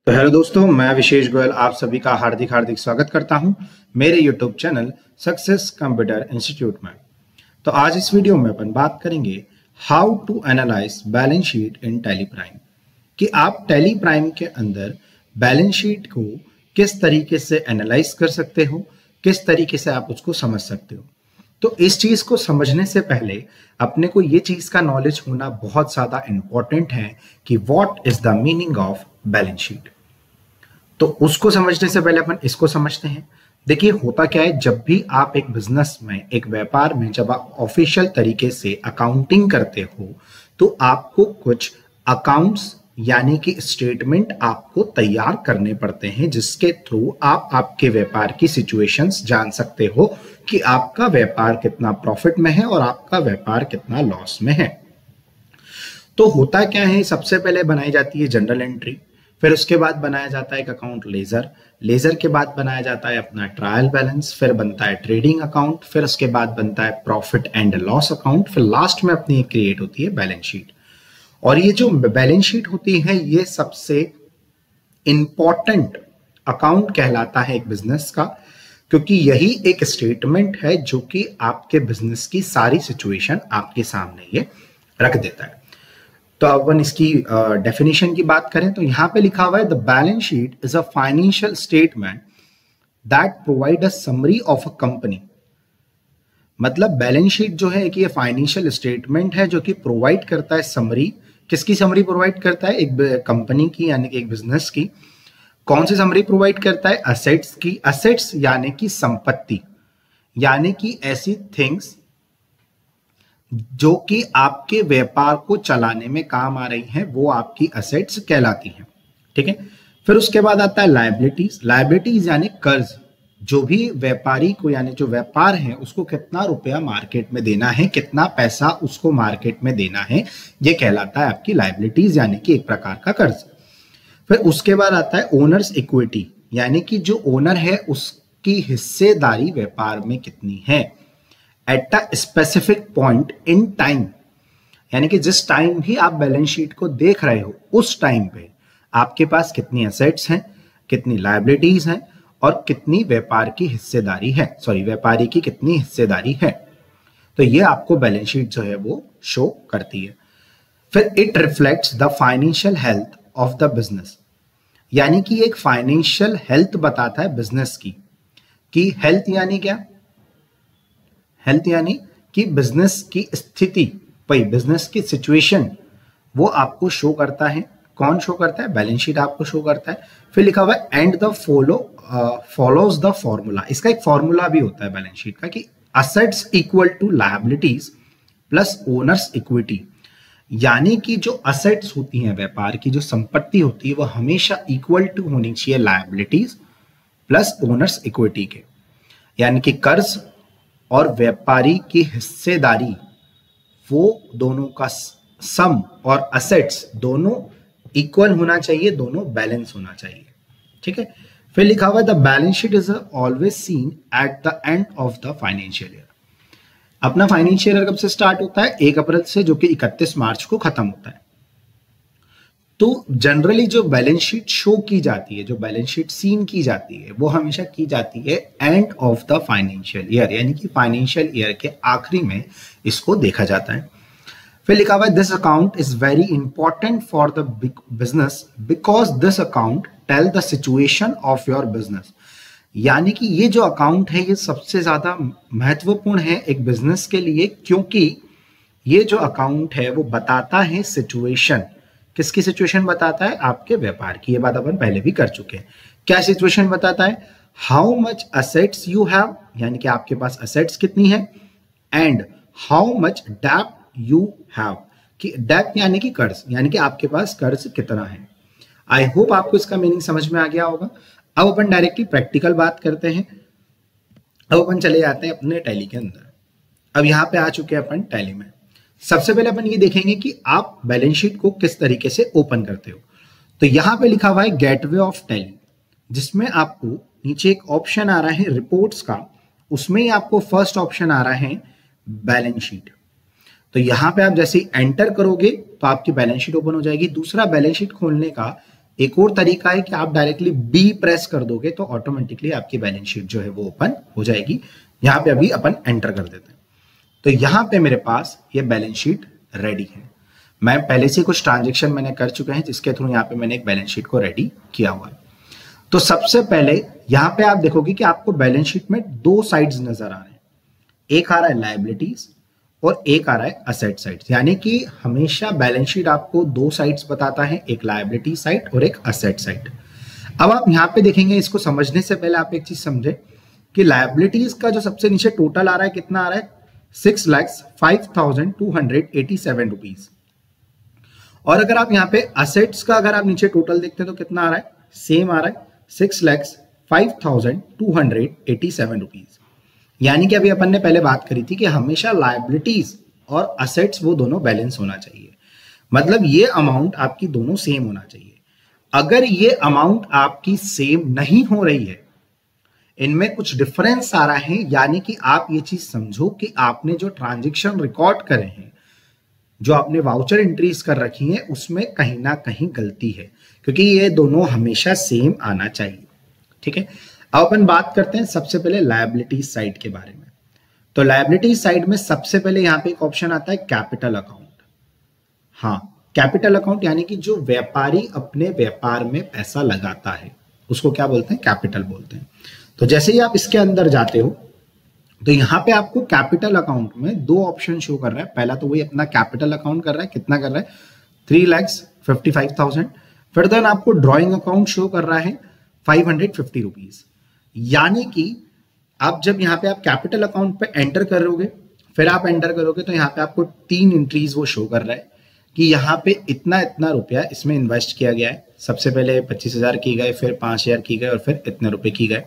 तो हेलो दोस्तों, मैं विशेष गोयल आप सभी का हार्दिक हार्दिक स्वागत करता हूं मेरे YouTube channel success computer institute में। तो आज इस वीडियो में अपन बात करेंगे how to analyse balance sheet in Tally Prime, कि आप टैली प्राइम के अंदर बैलेंस शीट को किस तरीके से एनालाइज कर सकते हो, किस तरीके से आप उसको समझ सकते हो। तो इस चीज को समझने से पहले अपने को ये चीज का नॉलेज होना बहुत ज्यादा इंपॉर्टेंट है कि what is the meaning of balance sheet. तो उसको समझने से पहले अपन इसको समझते हैं। देखिए होता क्या है, जब भी आप एक बिजनेस में, एक व्यापार में जब आप ऑफिशियल तरीके से अकाउंटिंग करते हो तो आपको कुछ अकाउंट्स यानी कि स्टेटमेंट आपको तैयार करने पड़ते हैं, जिसके थ्रू आप आपके व्यापार की सिचुएशंस जान सकते हो कि आपका व्यापार कितना प्रॉफिट में है और आपका व्यापार कितना लॉस में है। तो होता क्या है, सबसे पहले बनाई जाती है जनरल एंट्री, फिर उसके बाद बनाया जाता है एक अकाउंट लेजर, लेजर के बाद बनाया जाता है अपना ट्रायल बैलेंस, फिर बनता है ट्रेडिंग अकाउंट, फिर उसके बाद बनता है प्रॉफिट एंड लॉस अकाउंट, फिर लास्ट में अपनी क्रिएट होती है बैलेंस शीट। और ये जो बैलेंस शीट होती है ये सबसे इंपॉर्टेंट अकाउंट कहलाता है एक बिजनेस का, क्योंकि यही एक स्टेटमेंट है जो कि आपके बिजनेस की सारी सिचुएशन आपके सामने ये रख देता है। तो अब अपन इसकी डेफिनेशन की बात करें तो यहां पे लिखा हुआ है the balance sheet is a financial statement that provide a summary of a company. मतलब बैलेंस शीट जो है कि ये फाइनेंशियल स्टेटमेंट है जो कि प्रोवाइड करता है समरी। किसकी समरी प्रोवाइड करता है? एक कंपनी की यानी कि एक बिजनेस की। कौन सी समरी प्रोवाइड करता है? असेट्स की। असेट्स यानी कि संपत्ति, यानी कि ऐसी थिंग्स जो कि आपके व्यापार को चलाने में काम आ रही हैं, वो आपकी असेट्स कहलाती हैं। ठीक है। फिर उसके बाद आता है लायबिलिटीज। लायबिलिटीज यानी कर्ज, जो भी व्यापारी को यानी जो व्यापार है उसको कितना रुपया मार्केट में देना है, कितना पैसा उसको मार्केट में देना है, ये कहलाता है आपकी लायबिलिटीज यानी कि एक प्रकार का कर्ज। फिर उसके बाद आता है ओनर्स इक्विटी, यानी कि जो ओनर है उसकी हिस्सेदारी व्यापार में कितनी है at a specific point in time, यानी कि जिस टाइम भी आप बैलेंस शीट को देख रहे हो उस टाइम पे आपके पास कितनी एसेट्स हैं, कितनी लायबिलिटीज हैं और कितनी व्यापार की हिस्सेदारी है, व्यापारी की कितनी हिस्सेदारी है। तो ये आपको बैलेंस शीट जो है वो शो करती है। फिर it reflects the financial health of the business, यानी कि एक फाइनेंशियल हेल्थ बताता है बिजनेस की। कि हेल्थ यानी क्या? हेल्थ यानी कि बिजनेस की स्थिति, भाई बिजनेस की सिचुएशन वो आपको शो करता है। कौन शो करता है? बैलेंस शीट आपको शो करता है। फिर लिखा हुआ है and the follows the formula. इसका एक फॉर्मूला भी होता है बैलेंस शीट का कि assets equal to liabilities plus owner's equity, यानी कि जो असेट्स होती हैं, व्यापार की जो संपत्ति होती है वो हमेशा इक्वल टू होनी चाहिए लायबिलिटीज प्लस ओनर्स इक्विटी के, यानी कि कर्ज और व्यापारी की हिस्सेदारी वो दोनों का सम और असेट्स दोनों इक्वल होना चाहिए, दोनों बैलेंस होना चाहिए। ठीक है। फिर लिखा हुआ है the balance sheet is always seen at the end of the financial year. अपना फाइनेंशियल ईयर कब से स्टार्ट होता है? 1 अप्रैल से, जो कि 31 मार्च को खत्म होता है। तो जनरली जो बैलेंस शीट शो की जाती है, जो बैलेंस शीट सीन की जाती है, वो हमेशा की जाती है end of the financial year, यानी कि फाइनेंशियल ईयर के आखिरी में इसको देखा जाता है। फिर लिखा हुआ है this account is very important for the business because this account tell the situation of your business, यानी कि ये जो अकाउंट है ये सबसे ज्यादा महत्वपूर्ण है एक बिजनेस के लिए, क्योंकि ये जो अकाउंट है वो बताता है सिचुएशन। किसकी सिचुएशन बताता है? आपके व्यापार की। ये बात अपन पहले भी कर चुके हैं। क्या सिचुएशन बताता है? How much assets you have, यानी कि आपके पास असेट्स कितनी है, एंड हाउ मच डेब्ट यू हैव, कि डेब्ट यानी कि कर्ज, यानी कि आपके पास कर्ज कितना है। आई होप आपको इसका मीनिंग समझ में आ गया होगा। अब अपन डायरेक्टली प्रैक्टिकल बात करते हैं। अब अपन चले जाते हैं अपने टैली के अंदर। अब यहां पे आ चुके हैं अपन टैली में। सबसे पहले अपन ये देखेंगे कि आप बैलेंस शीट को किस तरीके से ओपन करते हो। तो यहां पे लिखा हुआ है गेटवे ऑफ टैली, जिसमें आपको नीचे एक ऑप्शन आ रहा है रिपोर्ट्स का, उसमें ही आपको फर्स्ट ऑप्शन आ रहा है बैलेंस शीट। तो यहां पे आप जैसे एंटर करोगे तो आपकी बैलेंस शीट ओपन हो जाएगी। दूसरा बैलेंस शीट खोलने का एक और तरीका है कि आप डायरेक्टली बी प्रेस कर दोगे तो ऑटोमेटिकली आपकी बैलेंस शीट जो है वो ओपन हो जाएगी। यहाँ पे अभी अपन एंटर कर देते हैं। तो यहाँ पे मेरे पास ये बैलेंस शीट रेडी है। मैं पहले से कुछ ट्रांजेक्शन मैंने कर चुके हैं जिसके थ्रू यहाँ पे मैंने एक बैलेंस शीट को रेडी किया हुआ है। तो सबसे पहले यहाँ पे आप देखोगे कि आपको बैलेंस शीट में दो साइड्स नजर आ रहे हैं, एक आ रहा है लायबिलिटीज और एक आ रहा है असेट साइड। यानी कि हमेशा बैलेंस शीट आपको दो साइड्स बताता है, एक लायबिलिटी साइड और एक असेट साइड। अब आप यहाँ पे देखेंगे, इसको समझने से पहले आप एक चीज समझे कि लायबिलिटीज का जो सबसे नीचे टोटल आ रहा है कितना आ रहा है, 6,05,287 रुपीज। और अगर आप यहाँ पे असेट्स का अगर आप नीचे टोटल देखते हैं तो कितना आ रहा है, सेम आ रहा है 6,05,287 रुपीज। यानी कि अभी अपन ने पहले बात करी थी कि हमेशा लायबिलिटीज और असेट्स वो दोनों बैलेंस होना चाहिए, मतलब ये अमाउंट आपकी दोनों सेम होना चाहिए। अगर ये अमाउंट आपकी सेम नहीं हो रही है, इनमें कुछ डिफरेंस आ रहा है, यानी कि आप ये चीज समझो कि आपने जो ट्रांजैक्शन रिकॉर्ड करे हैं, जो आपने वाउचर एंट्रीज कर रखी हैं, उसमें कहीं ना कहीं गलती है, क्योंकि ये दोनों हमेशा सेम आना चाहिए। ठीक है, अब अपन बात करते हैं सबसे पहले लायबिलिटी साइड के बारे में। तो लायबिलिटी साइड में सबसे पहले यहाँ पे एक ऑप्शन आता है कैपिटल अकाउंट। हाँ, कैपिटल अकाउंट यानी कि जो व्यापारी अपने व्यापार में पैसा लगाता है उसको क्या बोलते हैं, कैपिटल बोलते हैं। तो जैसे ही आप इसके अंदर जाते हो तो यहाँ पे आपको कैपिटल अकाउंट में दो ऑप्शन शो कर रहा है। पहला तो वही अपना कैपिटल अकाउंट कर रहा है, कितना कर रहा है, 3,55,000। फिर देन आपको ड्रॉइंग अकाउंट शो कर रहा है 550 रुपीज। यानी कि आप जब यहाँ पे आप कैपिटल अकाउंट पे एंटर करोगे, फिर आप एंटर करोगे तो यहाँ पे आपको 3 एंट्रीज वो शो कर रहा है कि यहाँ पे इतना इतना रुपया इसमें इन्वेस्ट किया गया है। सबसे पहले 25,000 की गए, फिर 5,000 की गए और फिर इतने रुपए की गए।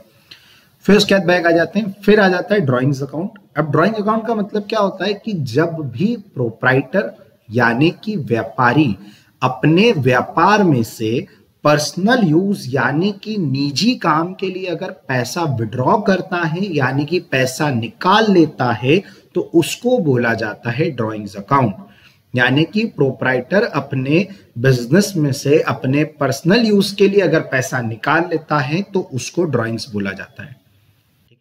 फिर उसके बाद बैक आ जाते हैं, फिर आ जाता है ड्राइंग्स अकाउंट। अब ड्राइंग अकाउंट का मतलब क्या होता है कि जब भी प्रोप्राइटर यानी कि व्यापारी अपने व्यापार में से पर्सनल यूज यानी कि निजी काम के लिए अगर पैसा विड्रॉ करता है यानी कि पैसा निकाल लेता है तो उसको बोला जाता है ड्राइंग्स अकाउंट। यानी कि प्रोप्राइटर अपने बिजनेस में से अपने पर्सनल यूज के लिए अगर पैसा निकाल लेता है तो उसको ड्राइंग्स बोला जाता है।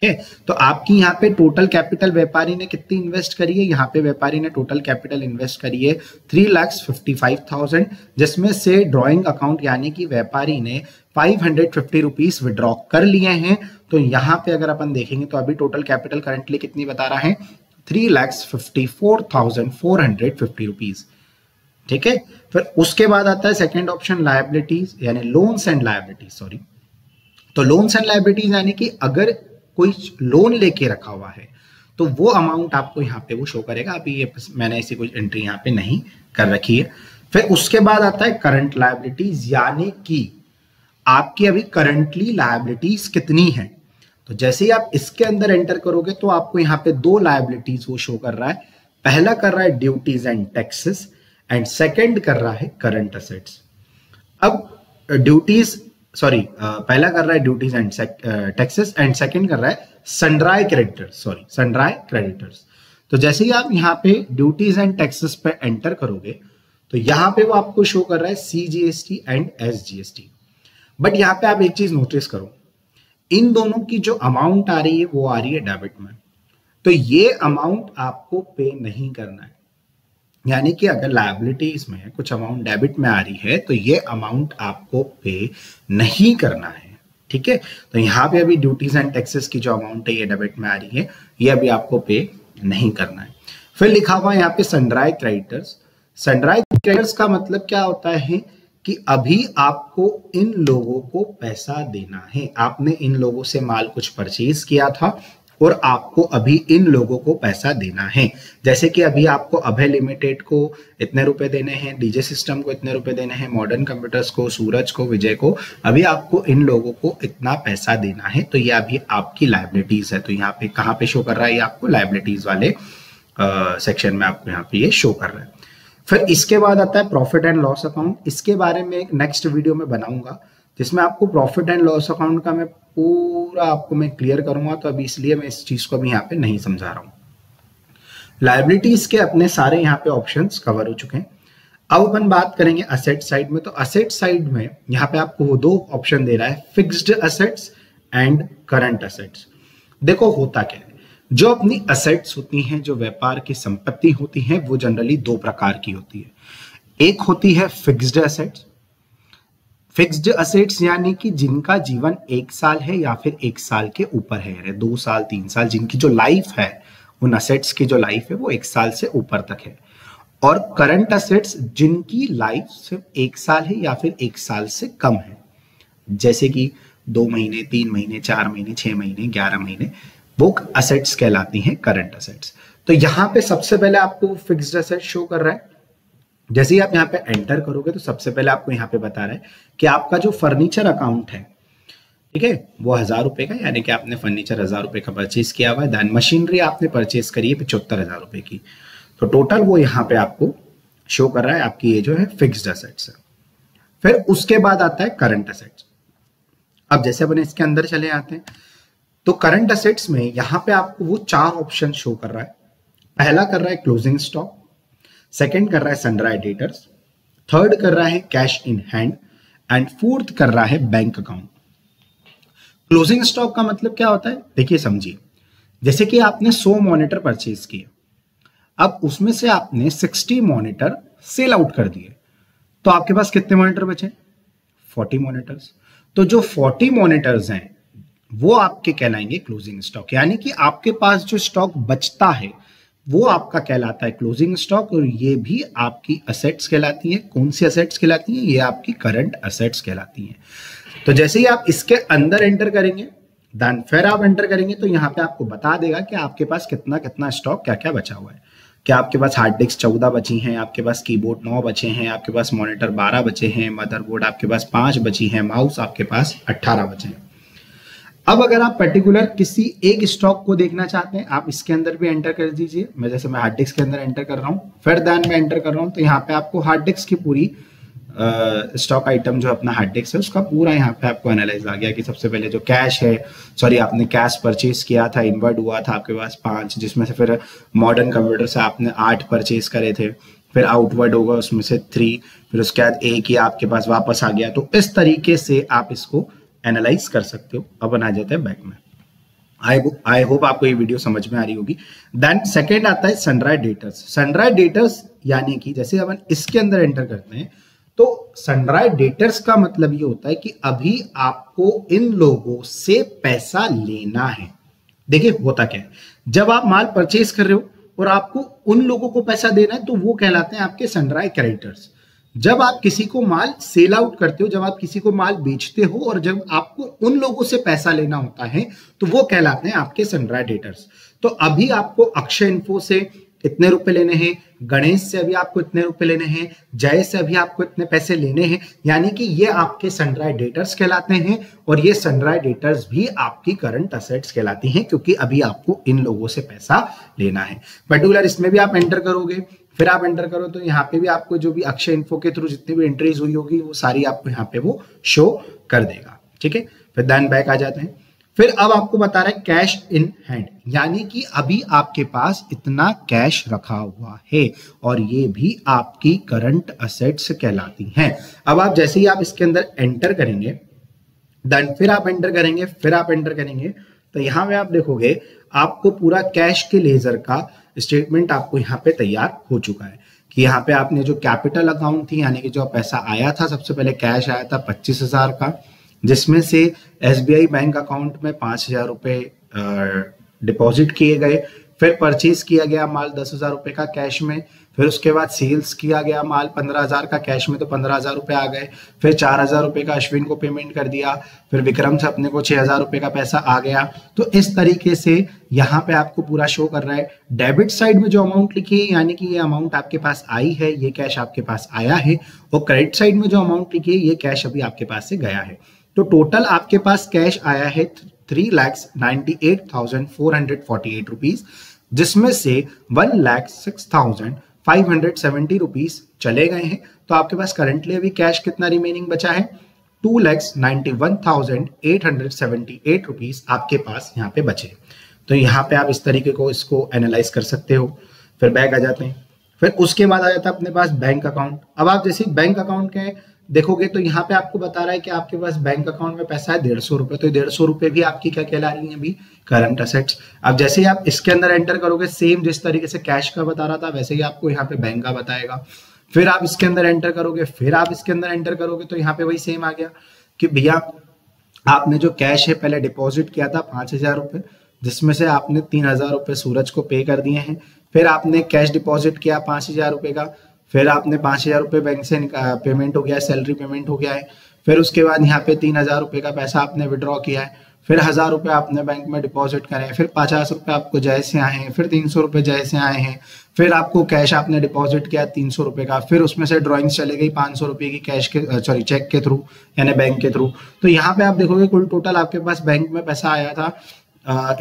ठीक है, तो आपकी यहाँ पे टोटल कैपिटल व्यापारी ने कितनी इन्वेस्ट करी है, यहाँ पे व्यापारी ने टोटल कैपिटल इन्वेस्ट करी है 3,55,000, जिसमें से ड्राइंग अकाउंट यानी कि व्यापारी ने 550 रुपीज विड्रॉ कर लिए हैं। तो यहाँ पे अगर अपन देखेंगे तो अभी टोटल कैपिटल करंटली कितनी बता रहा है, 3,54,450 रुपीज। ठीक है, फिर उसके बाद आता है सेकेंड ऑप्शन लायबिलिटीज यानी लोन्स एंड लायबिलिटीज, सॉरी। तो लोन्स एंड लायबिलिटीज यानी कि अगर कोई लोन लेके रखा हुआ है तो वो अमाउंट आपको यहाँ पे वो शो करेगा। अभी ये मैंने ऐसी कोई एंट्री यहाँ पे नहीं कर रखी है। फिर उसके बाद आता है करंट लायबिलिटीज यानी कि आपकी अभी करंटली लायबिलिटीज कितनी है। तो जैसे ही आप इसके अंदर एंटर करोगे तो आपको यहाँ पे दो लायबिलिटीज वो शो कर रहा है। पहला कर रहा है duties and taxes and second कर रहा है करंट असेट्स। अब ड्यूटीज पहला कर रहा है duties and taxes and second कर रहा है सन्ड्राई क्रेडिटर्स। तो जैसे ही आप यहाँ पे ड्यूटीज एंड टैक्सेस पे एंटर करोगे तो यहाँ पे वो आपको शो कर रहा है CGST एंड SGST। बट यहाँ पे आप एक चीज नोटिस करो, इन दोनों की जो अमाउंट आ रही है वो आ रही है डेबिट में। तो ये अमाउंट आपको पे नहीं करना है। यानी कि अगर लायबिलिटीज में कुछ अमाउंट डेबिट में आ रही है तो ये अमाउंट आपको पे नहीं करना है। ठीक है, तो यहाँ पे अभी ड्यूटीज एंड टैक्सेस की जो अमाउंट है ये डेबिट में आ रही है, ये अभी आपको पे नहीं करना है। फिर लिखा हुआ यहाँ पे सन्ड्राई क्रेडिटर्स। सन्ड्राई क्रेडिटर्स का मतलब क्या होता है कि अभी आपको इन लोगों को पैसा देना है। आपने इन लोगों से माल कुछ परचेज किया था और आपको अभी इन लोगों को पैसा देना है। जैसे कि अभी आपको अभय लिमिटेड को इतने रुपए देने हैं, डीजे सिस्टम को इतने रुपए देने हैं, मॉडर्न कंप्यूटर्स को, सूरज को, विजय को, अभी आपको इन लोगों को इतना पैसा देना है। तो ये अभी आपकी लायबिलिटीज है। तो यहाँ पे कहाँ पे शो कर रहा है, ये आपको लायबिलिटीज वाले सेक्शन में आपको यहाँ पे ये शो कर रहा है। फिर इसके बाद आता है प्रॉफिट एंड लॉस अकाउंट। इसके बारे में एक नेक्स्ट वीडियो में बनाऊंगा जिसमें आपको प्रॉफिट एंड लॉस अकाउंट का मैं पूरा आपको मैं क्लियर करूंगा। तो अभी इसलिए मैं इस चीज को भी यहाँ पे नहीं समझा रहा हूँ। लायबिलिटीज के अपने सारे यहाँ पे ऑप्शंस कवर हो चुके हैं। अब अपन बात करेंगे असेट साइड में। तो असेट साइड में यहाँ पे आपको वो दो ऑप्शन दे रहा है, fixed assets and current assets. देखो होता क्या है, जो अपनी असेट्स होती हैं, जो व्यापार की संपत्ति होती हैं, वो जनरली दो प्रकार की होती है। एक होती है फिक्स्ड असेट्स। फिक्स्ड असेट्स यानी कि जिनका जीवन 1 साल है या फिर 1 साल के ऊपर है, 2 साल 3 साल, जिनकी जो लाइफ है, उन असेट्स की जो लाइफ है वो 1 साल से ऊपर तक है। और करंट असेट्स जिनकी लाइफ सिर्फ 1 साल है या फिर 1 साल से कम है, जैसे कि 2 महीने, 3 महीने, 4 महीने, 6 महीने, 11 महीने, वो असेट्स कहलाती हैं करंट असेट्स। तो यहां पे सबसे पहले आपको फिक्स्ड असेट शो कर रहा है। जैसे ही आप यहाँ पे एंटर करोगे तो सबसे पहले आपको यहाँ पे बता रहा है कि आपका जो फर्नीचर अकाउंट है, ठीक है, वो 1000 रुपए का, यानी कि आपने फर्नीचर 1000 रुपए का परचेज किया हुआ है। देन मशीनरी आपने परचेज करी है 75,000 रुपए की। तो टोटल वो यहाँ पे आपको शो कर रहा है, आपकी ये जो है फिक्स्ड असेट्स है। फिर उसके बाद आता है करंट असेट्स। अब जैसे अपन इसके अंदर चले आते हैं, तो करंट असेट्स में यहाँ पे आपको वो 4 ऑप्शन शो कर रहा है। पहला कर रहा है क्लोजिंग स्टॉक, सेकंड कर रहा है सनड्राई डेटर्स, थर्ड कर रहा है cash in hand and fourth कर रहा है बैंक अकाउंट। क्लोजिंग स्टॉक का मतलब क्या होता है, देखिए समझिए। जैसे कि आपने 100 मॉनिटर परचेज किए, अब उसमें से आपने 60 मॉनिटर सेल आउट कर दिए, तो आपके पास कितने मॉनिटर बचे? 40 मॉनिटर्स। तो जो 40 मॉनिटर्स हैं वो आपके कहलाएंगे क्लोजिंग स्टॉक, यानी कि आपके पास जो स्टॉक बचता है वो आपका कहलाता है क्लोजिंग स्टॉक। और ये भी आपकी असेट्स कहलाती हैं। कौन सी असेट्स कहलाती हैं? ये आपकी करंट असेट्स कहलाती हैं। तो जैसे ही आप इसके अंदर एंटर करेंगे, देन फिर आप एंटर करेंगे, तो यहाँ पे आपको बता देगा कि आपके पास कितना कितना स्टॉक क्या क्या बचा हुआ है। क्या आपके पास हार्ड डिस्क 14 बची हैं, आपके पास कीबोर्ड 9 बचे हैं, आपके पास मॉनिटर 12 बचे हैं, मदरबोर्ड आपके पास 5 बची हैं, माउस आपके पास 18 बचे हैं। अब अगर आप पर्टिकुलर किसी एक स्टॉक को देखना चाहते हैं, आप इसके अंदर भी एंटर कर दीजिए। जैसे मैं हार्ड डिस्क के अंदर एंटर कर रहा हूँ, फिर देन मैं एंटर कर रहा हूँ, तो यहाँ पे आपको हार्ड डिस्क की पूरी स्टॉक आइटम जो अपना हार्ड डिस्क है उसका पूरा यहाँ पे आपको एनालाइज आ गया कि सबसे पहले जो कैश है, सॉरी आपने कैश परचेज किया था, इनवर्ड हुआ था आपके पास 5, जिसमें से फिर मॉडर्न कंप्यूटर से आपने 8 परचेज करे थे, फिर आउटवर्ड होगा उसमें से 3, फिर उसके बाद 1 ही आपके पास वापस आ गया। तो इस तरीके से आप इसको एनालाइज कर सकते हो। अब आ जाते हैं बैक में। आई होप आपको ये वीडियो समझ में आ रही होगी। देन सेकेंड आता है सनड्राई डेटर्स। सनड्राई डेटर्स यानी कि जैसे अपन इसके अंदर एंटर करते हैं, तो सनड्राई डेटर्स का मतलब ये होता है कि अभी आपको इन लोगों से पैसा लेना है। देखिए होता क्या है, जब आप माल परचेज कर रहे हो और आपको उन लोगों को पैसा देना है, तो वो कहलाते हैं आपके सनड्राई क्रेडिटर्स। जब आप किसी को माल सेल आउट करते हो, जब आप किसी को माल बेचते हो और जब आपको उन लोगों से पैसा लेना होता है, तो वो कहलाते हैं आपके सनड्राई डेटर्स। तो अभी आपको अक्षय इन्फो से इतने रुपए लेने हैं, गणेश से अभी आपको इतने रुपए लेने हैं, जय से अभी आपको इतने पैसे लेने हैं, यानी कि ये आपके सनड्राई डेटर्स कहलाते हैं। और ये सनड्राई डेटर्स भी आपकी करंट असेट्स कहलाती हैं, क्योंकि अभी आपको इन लोगों से पैसा लेना है। पर्टिकुलर इसमें भी आप एंटर करोगे, फिर आप एंटर करो, तो यहाँ पे भी आपको जो भी अक्षय इन्फो के थ्रू जितनी भी एंट्रीज हुई होगी वो सारी आपको यहाँ पे वो शो कर देगा। ठीक है, फिर देन बैक आ जाते हैं। फिर अब आपको बता रहा है कैश इन हैंड, यानी कि अभी आपके पास इतना कैश रखा हुआ है, और ये भी आपकी करंट असेट्स कहलाती हैं। अब आप जैसे ही आप इसके अंदर एंटर करेंगे, देन फिर आप एंटर करेंगे, फिर आप एंटर करेंगे, तो यहाँ पे आप देखोगे आपको पूरा कैश के लेजर का स्टेटमेंट आपको यहाँ पे तैयार हो चुका है कि यहाँ पे आपने जो कैपिटल अकाउंट थी, यानी कि जो पैसा आया था, सबसे पहले कैश आया था 25,000 का, जिसमें से SBI बैंक अकाउंट में 5,000 रुपए डिपॉजिट किए गए। फिर परचेज किया गया माल 10,000 रुपए का कैश में, फिर उसके बाद सेल्स किया गया माल 15,000 का कैश में, तो 15,000 रुपए आ गए। फिर 4,000 रुपए का अश्विन को पेमेंट कर दिया, फिर विक्रम से अपने को 6,000 रुपए का पैसा आ गया। तो इस तरीके से यहाँ पे आपको पूरा शो कर रहा है। डेबिट साइड में जो अमाउंट लिखी है, यानी कि ये अमाउंट आपके पास आई है, ये कैश आपके पास आया है, और क्रेडिट साइड में जो अमाउंट लिखी है, ये कैश अभी आपके पास से गया है। तो टोटल आपके पास कैश आया है 3,98,448 रुपीज, जिसमें से 1,06,570 रुपीज चले गए हैं। तो आपके पास करंटली अभी कैश कितना रिमेनिंग बचा है? 2,91,878 रुपीज आपके पास यहाँ पे बचे। तो यहाँ पे आप इस तरीके को इसको एनालाइज कर सकते हो। फिर बैक आ जाते हैं। फिर उसके बाद आ जाता है अपने पास बैंक अकाउंट। अब आप जैसे बैंक अकाउंट के देखोगे तो यहाँ पे आपको बता रहा है कि आपके पास बैंक अकाउंट में पैसा है 150 रुपए, तो 150 रुपए भी आपकी क्या कहला रही है अभी, करंट असेट्स। अब जैसे ही आप इसके अंदर एंटर करोगे, सेम जिस तरीके से कैश का बता रहा था वैसे ही आपको यहाँ पे बैंक का बताएगा। फिर आप इसके अंदर एंटर करोगे, फिर आप इसके अंदर एंटर करोगे तो यहाँ पे वही सेम आ गया कि भैया आपने जो कैश है पहले डिपॉजिट किया था 5,000 रुपए, जिसमें से आपने 3,000 रुपए सूरज को पे कर दिए हैं। फिर आपने कैश डिपॉजिट किया 5,000 रुपए का, फिर आपने 5,000 रुपए बैंक से पेमेंट हो गया है, सैलरी पेमेंट हो गया है। फिर उसके बाद यहाँ पे 3,000 रुपए का पैसा आपने विड्रॉ किया है। फिर 1,000 रुपए आपने बैंक में डिपॉजिट करे हैं। फिर 50 रुपए आपको जय से आए हैं। फिर 300 रुपए जय से आए हैं। फिर आपको कैश आपने डिपॉजिट किया 300 रुपए का, फिर उसमें से ड्रॉइंग्स चले गई 500 रुपए की कैश के चेक के थ्रू यानी बैंक के थ्रू। तो यहाँ पे आप देखोगे कुल टोटल आपके पास बैंक में पैसा आया था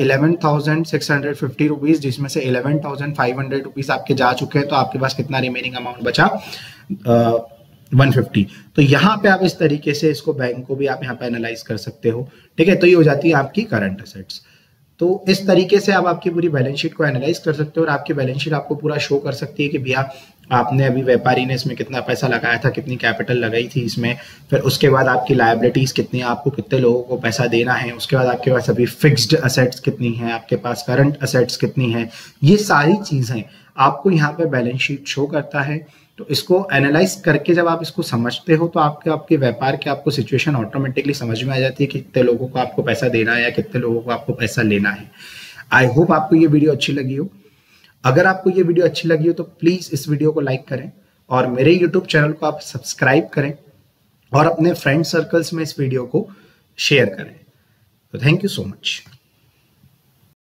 11,650 रुपीज, जिसमें से 11,500 रुपीज आपके जा चुके हैं। तो आपके पास कितना रिमेनिंग अमाउंट बचा 150। तो यहाँ पे आप इस तरीके से इसको बैंक को भी आप यहाँ पे एनालाइज कर सकते हो। ठीक है, तो ये हो जाती है आपकी करंट असेट्स। तो इस तरीके से आप आपकी पूरी बैलेंस शीट को एनालाइज कर सकते हो और आपकी बैलेंस शीट आपको पूरा शो कर सकती है कि भैया आपने अभी व्यापारी ने इसमें कितना पैसा लगाया था, कितनी कैपिटल लगाई थी इसमें, फिर उसके बाद आपकी लायबिलिटीज कितनी है, आपको कितने लोगों को पैसा देना है, उसके बाद आपके पास अभी फिक्स्ड असेट्स कितनी है, आपके पास करंट असेट्स कितनी है। ये सारी चीजें आपको यहाँ पे बैलेंस शीट शो करता है। तो इसको एनालाइज करके जब आप इसको समझते हो तो आपके व्यापार के आपको सिचुएशन ऑटोमेटिकली समझ में आ जाती है कि कितने लोगों को आपको पैसा देना है या कितने लोगों को आपको पैसा लेना है। आई होप आपको ये वीडियो अच्छी लगी हो। अगर आपको ये वीडियो अच्छी लगी हो तो प्लीज इस वीडियो को लाइक करें और मेरे यूट्यूब चैनल को आप सब्सक्राइब करें और अपने फ्रेंड सर्कल्स में इस वीडियो को शेयर करें। तो थैंक यू सो मच।